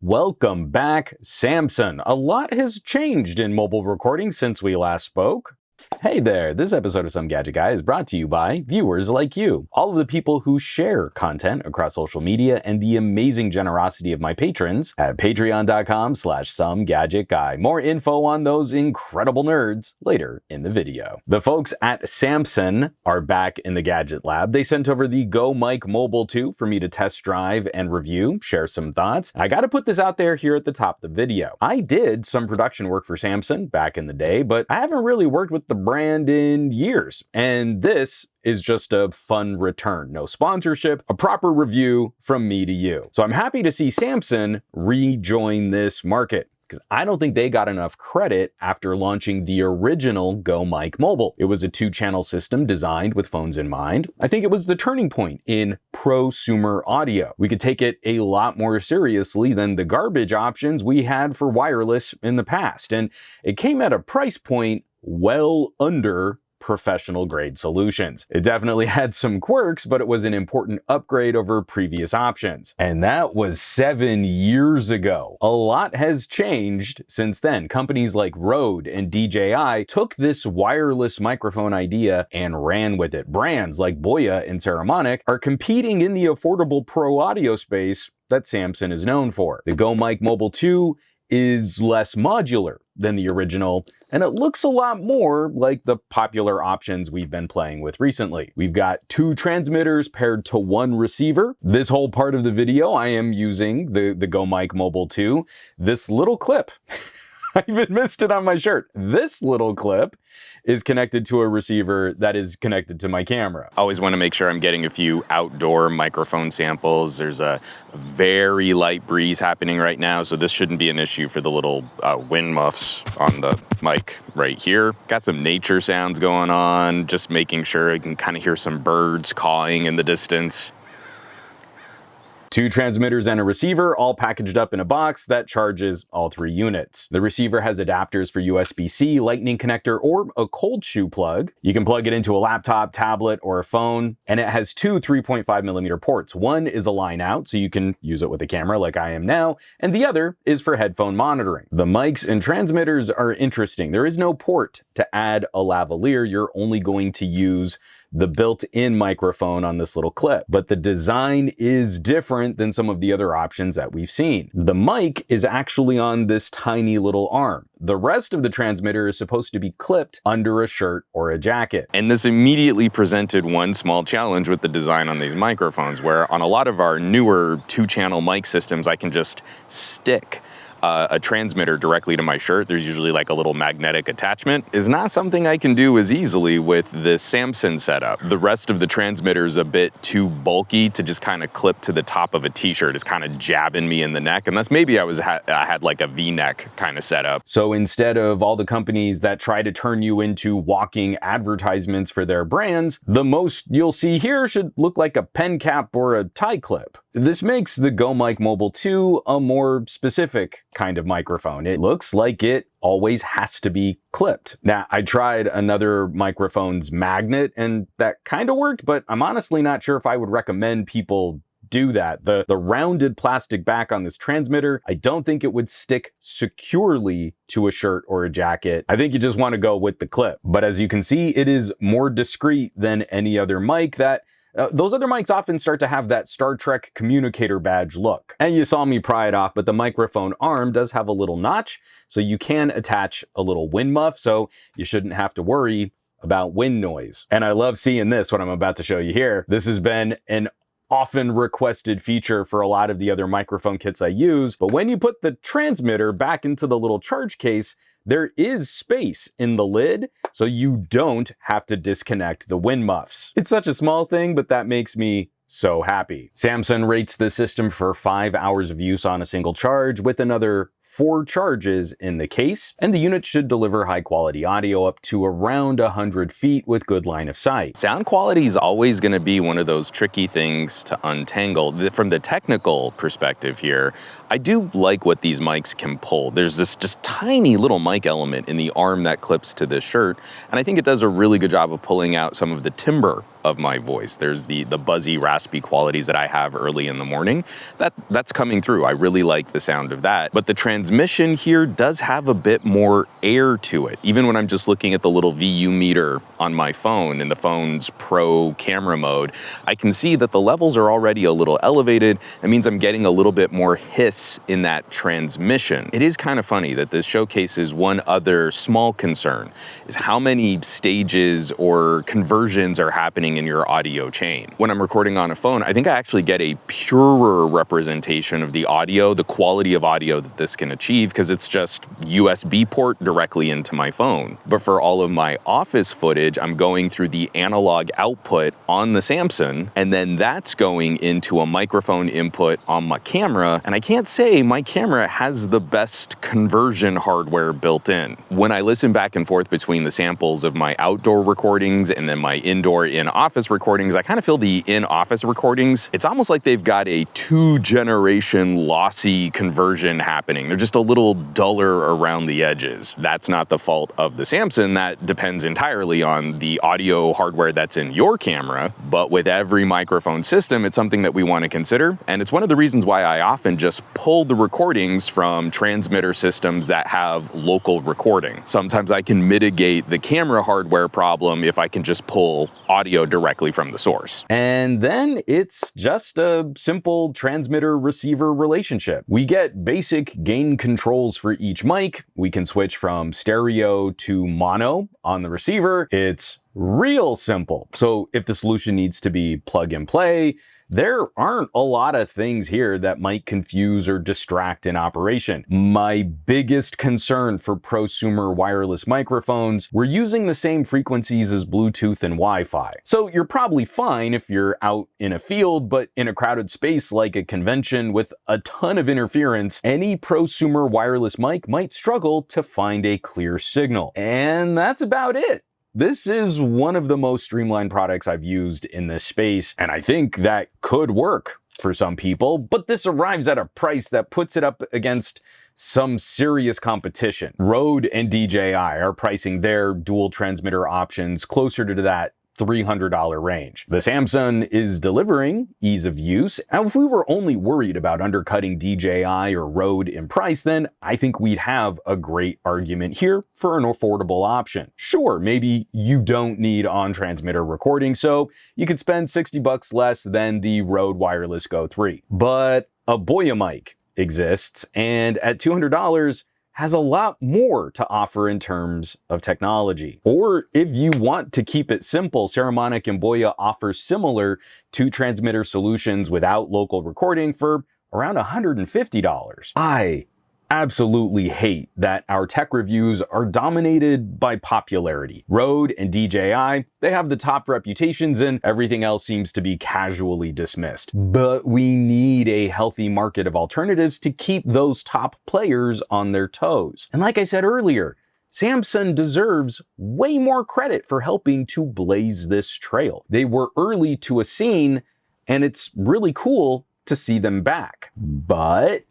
Welcome back, Samson. A lot has changed in mobile recording since we last spoke. Hey there, this episode of Some Gadget Guy is brought to you by viewers like you. All of the people who share content across social media and the amazing generosity of my patrons at patreon.com/SomeGadgetGuy. More info on those incredible nerds later in the video. The folks at Samson are back in the Gadget Lab. They sent over the Go Mic Mobile 2 for me to test drive and review, share some thoughts. I gotta put this out there here at the top of the video. I did some production work for Samson back in the day, but I haven't really worked with the brand in years, and this is just a fun return. No sponsorship, a proper review from me to you. So I'm happy to see Samson rejoin this market, because I don't think they got enough credit after launching the original Go Mic Mobile. It was a 2-channel system designed with phones in mind. I think it was the turning point in prosumer audio. We could take it a lot more seriously than the garbage options we had for wireless in the past, and it came at a price point well under professional grade solutions. It definitely had some quirks, but it was an important upgrade over previous options. And that was 7 years ago. A lot has changed since then. Companies like Rode and DJI took this wireless microphone idea and ran with it. Brands like Boya and Saramonic are competing in the affordable pro audio space that Samson is known for. The Go Mic Mobile 2 is less modular than the original, and it looks a lot more like the popular options we've been playing with recently. We've got 2 transmitters paired to 1 receiver. This whole part of the video, I am using the Go Mic Mobile 2. This little clip, I even missed it on my shirt. This little clip is connected to a receiver that is connected to my camera. I always want to make sure I'm getting a few outdoor microphone samples. There's a very light breeze happening right now, so this shouldn't be an issue for the little wind muffs on the mic right here. Got some nature sounds going on, just making sure I can kind of hear some birds cawing in the distance. 2 transmitters and a receiver, all packaged up in a box that charges all 3 units. The receiver has adapters for USB-C, lightning connector, or a cold shoe plug. You can plug it into a laptop, tablet, or a phone, and it has 2 3.5mm ports. One is a line out, so you can use it with a camera like I am now, and the other is for headphone monitoring. The mics and transmitters are interesting. There is no port to add a lavalier. You're only going to use the built-in microphone on this little clip, but the design is different than some of the other options that we've seen. The mic is actually on this tiny little arm. The rest of the transmitter is supposed to be clipped under a shirt or a jacket. And this immediately presented one small challenge with the design on these microphones, where on a lot of our newer 2-channel mic systems, I can just stick a transmitter directly to my shirt. There's usually like a little magnetic attachment. Is not something I can do as easily with this Samson setup. The rest of the transmitter is a bit too bulky to just kind of clip to the top of a t-shirt. It's kind of jabbing me in the neck, unless maybe I had like a V-neck kind of setup. So instead of all the companies that try to turn you into walking advertisements for their brands, the most you'll see here should look like a pen cap or a tie clip. This makes the Go Mic Mobile 2 a more specific kind of microphone. It looks like it always has to be clipped. Now, I tried another microphone's magnet and that kind of worked, but I'm honestly not sure if I would recommend people do that. The rounded plastic back on this transmitter, I don't think it would stick securely to a shirt or a jacket. I think you just want to go with the clip. But as you can see, it is more discreet than any other mic that those other mics often start to have that Star Trek communicator badge look. And you saw me pry it off, but the microphone arm does have a little notch, so you can attach a little wind muff, so you shouldn't have to worry about wind noise. And I love seeing this, what I'm about to show you here. This has been an often requested feature for a lot of the other microphone kits I use, but when you put the transmitter back into the little charge case, there is space in the lid, so you don't have to disconnect the wind muffs. It's such a small thing, but that makes me so happy. Samson rates the system for 5 hours of use on a single charge, with another 4 charges in the case, and the unit should deliver high quality audio up to around 100 feet with good line of sight. Sound quality is always going to be one of those tricky things to untangle. From the technical perspective here, I do like what these mics can pull. There's this just tiny little mic element in the arm that clips to this shirt, and I think it does a really good job of pulling out some of the timbre of my voice. There's the buzzy, raspy qualities that I have early in the morning. That's coming through. I really like the sound of that. But the transmission here does have a bit more air to it. Even when I'm just looking at the little VU meter on my phone in the phone's pro camera mode, I can see that the levels are already a little elevated. It means I'm getting a little bit more hiss in that transmission. It is kind of funny that this showcases one other small concern, is how many stages or conversions are happening in your audio chain. When I'm recording on a phone, I think I actually get a purer representation of the audio, the quality of audio that this can achieve, because it's just USB port directly into my phone. But for all of my office footage, I'm going through the analog output on the Samson, and then that's going into a microphone input on my camera, and I can't say my camera has the best conversion hardware built in. When I listen back and forth between the samples of my outdoor recordings and then my indoor in-office recordings, I kind of feel the in-office recordings, it's almost like they've got a 2-generation lossy conversion happening. They're just a little duller around the edges. That's not the fault of the Samson. That depends entirely on the audio hardware that's in your camera. But with every microphone system, it's something that we want to consider. And it's one of the reasons why I often just pull the recordings from transmitter systems that have local recording. Sometimes I can mitigate the camera hardware problem if I can just pull audio directly from the source. And then it's just a simple transmitter-receiver relationship. We get basic gain controls for each mic. We can switch from stereo to mono on the receiver. It's real simple. So if the solution needs to be plug and play, there aren't a lot of things here that might confuse or distract in operation. My biggest concern for prosumer wireless microphones, we're using the same frequencies as Bluetooth and Wi-Fi. So you're probably fine if you're out in a field, but in a crowded space like a convention with a ton of interference, any prosumer wireless mic might struggle to find a clear signal. And that's about it. This is one of the most streamlined products I've used in this space, and I think that could work for some people, but this arrives at a price that puts it up against some serious competition. Rode and DJI are pricing their dual transmitter options closer to that $300 range. The Samson is delivering ease of use, and if we were only worried about undercutting DJI or Rode in price, then I think we'd have a great argument here for an affordable option. Sure, maybe you don't need on-transmitter recording, so you could spend $60 less than the Rode Wireless Go 3. But a Boya mic exists, and at $200, has a lot more to offer in terms of technology. Or if you want to keep it simple, Saramonic and Boya offer similar two-transmitter solutions without local recording for around $150. I absolutely hate that our tech reviews are dominated by popularity. Rode and DJI, they have the top reputations and everything else seems to be casually dismissed. But we need a healthy market of alternatives to keep those top players on their toes. And like I said earlier, Samson deserves way more credit for helping to blaze this trail. They were early to a scene, and it's really cool to see them back. But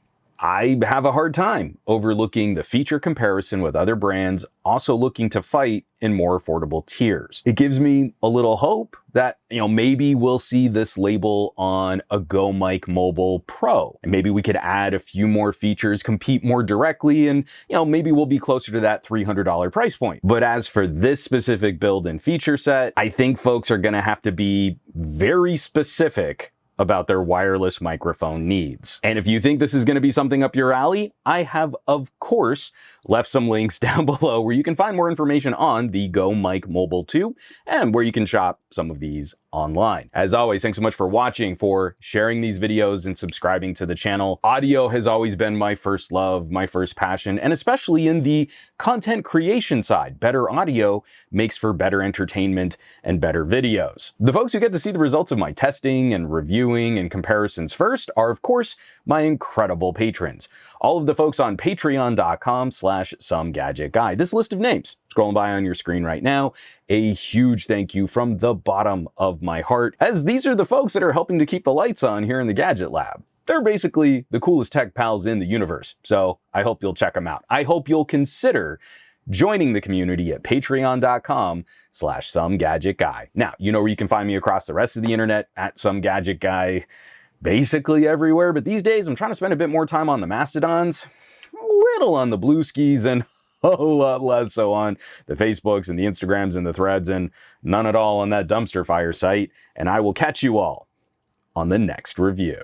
I have a hard time overlooking the feature comparison with other brands also looking to fight in more affordable tiers. It gives me a little hope that, maybe we'll see this label on a Go Mic Mobile Pro. And maybe we could add a few more features, compete more directly, and, maybe we'll be closer to that $300 price point. But as for this specific build and feature set, I think folks are gonna have to be very specific about their wireless microphone needs. And if you think this is going to be something up your alley, I have, of course, left some links down below where you can find more information on the Go Mic Mobile 2 and where you can shop some of these online. As always, thanks so much for watching, for sharing these videos and subscribing to the channel. Audio has always been my first love, my first passion, and especially in the content creation side. Better audio makes for better entertainment and better videos. The folks who get to see the results of my testing and reviewing and comparisons first are, of course, my incredible patrons. All of the folks on patreon.com/SomeGadgetGuy. This list of names scrolling by on your screen right now. A huge thank you from the bottom of my heart, as these are the folks that are helping to keep the lights on here in the Gadget Lab. They're basically the coolest tech pals in the universe, so I hope you'll check them out. I hope you'll consider joining the community at patreon.com/SomeGadgetGuy. Now, you know where you can find me across the rest of the internet at SomeGadgetGuy, basically everywhere, but these days I'm trying to spend a bit more time on the Mastodons, a little on the Blue Skis, and a lot less so on the Facebooks and the Instagrams and the Threads, and none at all on that dumpster fire site. And I will catch you all on the next review.